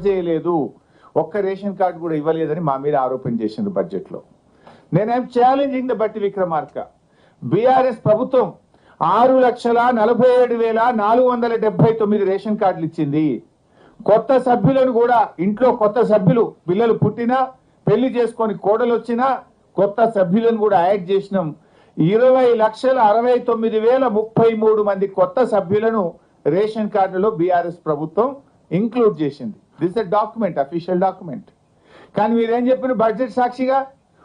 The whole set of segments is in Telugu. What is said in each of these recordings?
చేయలేదు, ఒక్క రేషన్ కార్డు కూడా ఇవ్వలేదని మా మీద ఆరోపణ చేసింది బడ్జెట్ లో. నేనేం ఛాలెంజింగ్ ద బట్టి విక్రమార్క. బీఆర్ఎస్ ప్రభుత్వం 6,47,479 రేషన్ కార్డులు ఇచ్చింది. కొత్త సభ్యులను కూడా ఇంట్లో కొత్త సభ్యులు పిల్లలు పుట్టినా పెళ్లి చేసుకొని కోడలు వచ్చినా కొత్త సభ్యులను కూడా యాడ్ చేసినాం. 20,69,033 మంది కొత్త సభ్యులను రేషన్ కార్డులో బీఆర్ఎస్ ప్రభుత్వం ఇంక్లూడ్ చేసింది. This a document, official document. కానీ మీరేం చెప్పిన బడ్జెట్ సాక్షిగా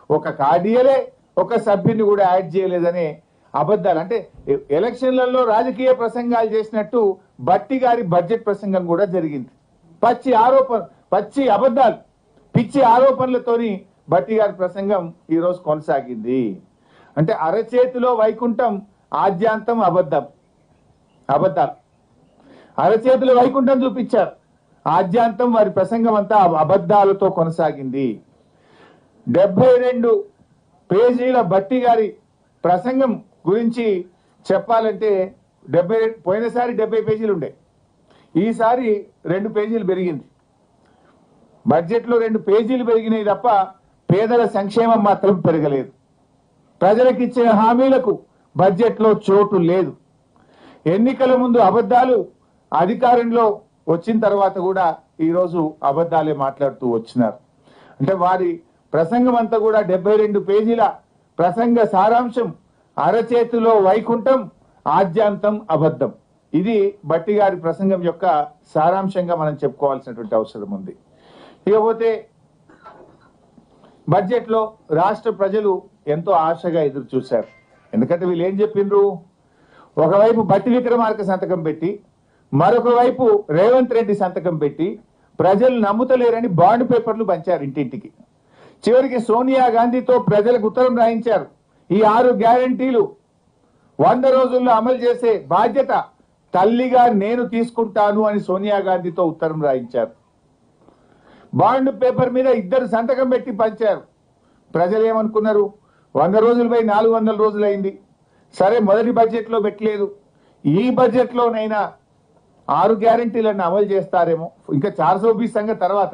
ఒక కార్డు ఇయ్యలే, ఒక సభ్యుని కూడా యాడ్ చేయలేదనే అబద్ధాలు. అంటే ఎలక్షన్లలో రాజకీయ ప్రసంగాలు చేసినట్టు బట్టి గారి బడ్జెట్ ప్రసంగం కూడా జరిగింది. పచ్చి అబద్ధాలు, పిచ్చి ఆరోపణలతోని బట్టి గారి ప్రసంగం ఈ రోజు కొనసాగింది. అంటే అరచేతిలో వైకుంఠం, ఆద్యాంతం అబద్ధాలు. అరచేతిలో వైకుంఠం చూపించారు, ఆద్యాంతం వారి ప్రసంగం అంతా అబద్ధాలతో కొనసాగింది. 72 పేజీల బట్టి గారి ప్రసంగం గురించి చెప్పాలంటే పోయినసారి 70 పేజీలు ఉండే, ఈసారి 2 పేజీలు పెరిగింది. బడ్జెట్ లో 2 పేజీలు పెరిగినాయి తప్ప పేదల సంక్షేమం మాత్రం పెరగలేదు. ప్రజలకు ఇచ్చిన హామీలకు బడ్జెట్ లో చోటు లేదు. ఎన్నికల ముందు అబద్ధాలు, అధికారంలో వచ్చిన తర్వాత కూడా ఈరోజు అబద్ధాలే మాట్లాడుతూ వచ్చినారు. అంటే వారి ప్రసంగం అంతా కూడా 72 పేజీల ప్రసంగ సారాంశం అరచేతిలో వైకుంఠం, ఆద్యాంతం అబద్ధం. ఇది బట్టి గారి ప్రసంగం యొక్క సారాంశంగా మనం చెప్పుకోవాల్సినటువంటి అవసరం ఉంది. ఇకపోతే బడ్జెట్ లో రాష్ట్ర ప్రజలు ఎంతో ఆశగా ఎదురు చూశారు. ఎందుకంటే వీళ్ళు ఏం చెప్పిండ్రు, ఒకవైపు బట్టి విక్రమార్క సంతకం పెట్టి మరొక వైపు రేవంత్ రెడ్డి సంతకం పెట్టి ప్రజలు నమ్ముతలేరని బాండ్ పేపర్లు పంచారు ఇంటింటికి. చివరికి సోనియా గాంధీతో ప్రజలకు ఉత్తరం రాయించారు. ఈ 6 గ్యారంటీలు 100 రోజుల్లో అమలు చేసే బాధ్యత తల్లిగా నేను తీసుకుంటాను అని సోనియా గాంధీతో ఉత్తరం రాయించారు. బాండ్ పేపర్ మీద 2 సంతకం పెట్టి పంచారు. ప్రజలు ఏమనుకున్నారు, 100 రోజులు పోయి 400 రోజులు అయింది. సరే, మొదటి బడ్జెట్ లో పెట్టలేదు, ఈ బడ్జెట్ లోనైనా 6 గ్యారంటీలను అమలు చేస్తారేమో, ఇంకా 420 సంగతి తర్వాత,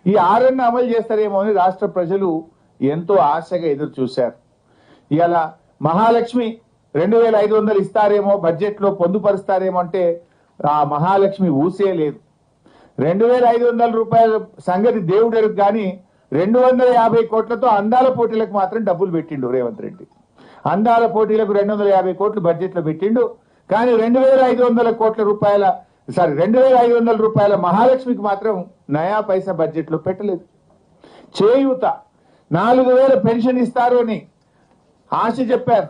ఈ 6 అమలు చేస్తారేమో అని రాష్ట్ర ప్రజలు ఎంతో ఆశగా ఎదురు చూశారు. ఇవాళ మహాలక్ష్మి 2,500 ఇస్తారేమో, బడ్జెట్ లో పొందుపరుస్తారేమో అంటే ఆ మహాలక్ష్మి ఊసే లేదు. 2,500 రూపాయల సంగతి దేవుడెరుగు కానీ 250 కోట్లతో అందాల పోటీలకు మాత్రం డబ్బులు పెట్టిండు రేవంత్ రెడ్డి. అందాల పోటీలకు 250 కోట్లు బడ్జెట్ లో పెట్టిండు. కానీ 2,500 రూపాయల మహాలక్ష్మికి మాత్రం నయా పైసా బడ్జెట్ లో పెట్టలేదు. చేయూత 4,000 పెన్షన్ ఇస్తారు అని ఆశ చెప్పారు.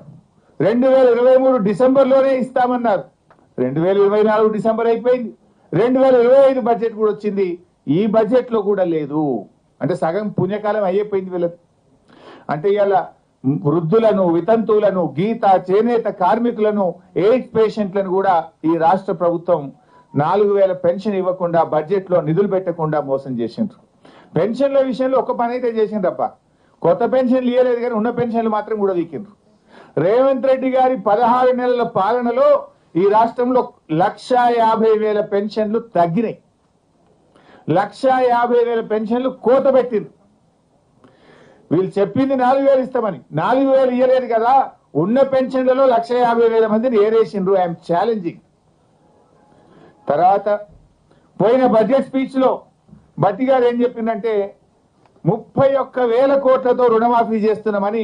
2023 డిసెంబర్లోనే ఇస్తామన్నారు. 2024 డిసెంబర్ అయిపోయింది. 2025 బడ్జెట్ కూడా వచ్చింది, ఈ బడ్జెట్ లో కూడా లేదు. అంటే సగం పుణ్యకాలం అయిపోయింది వీళ్ళకి. అంటే ఇలా వృద్ధులను, వితంతువులను, గీత చేనేత కార్మికులను, ఎయిడ్స్ పేషెంట్లను కూడా ఈ రాష్ట్ర ప్రభుత్వం 4,000 పెన్షన్ ఇవ్వకుండా బడ్జెట్ లో నిధులు పెట్టకుండా మోసం చేసిండ్రు. పెన్షన్ల విషయంలో ఒక పని అయితే చేసిండ్రప్ప, కొత్త పెన్షన్లు ఇవ్వలేదు కానీ ఉన్న పెన్షన్లు మాత్రం కూడా వీకిండ్రు. రేవంత్ రెడ్డి గారి 16 నెలల పాలనలో ఈ రాష్ట్రంలో 1,50,000 పెన్షన్లు తగ్గినాయి. 1,50,000 పెన్షన్లు కోత పెట్టిండ్రు. వీళ్ళు చెప్పింది 4,000 ఇస్తామని, 4,000 ఇవ్వలేదు కదా. ఉన్న పెన్షన్లలో 1,50,000 మందిని ఏరేసిండ్రు. I'm challenging. తర్వాత పోయిన బడ్జెట్ స్పీచ్ లో బట్టి గారు ఏం చెప్పిందంటే 31,000 కోట్లతో రుణమాఫీ చేస్తున్నామని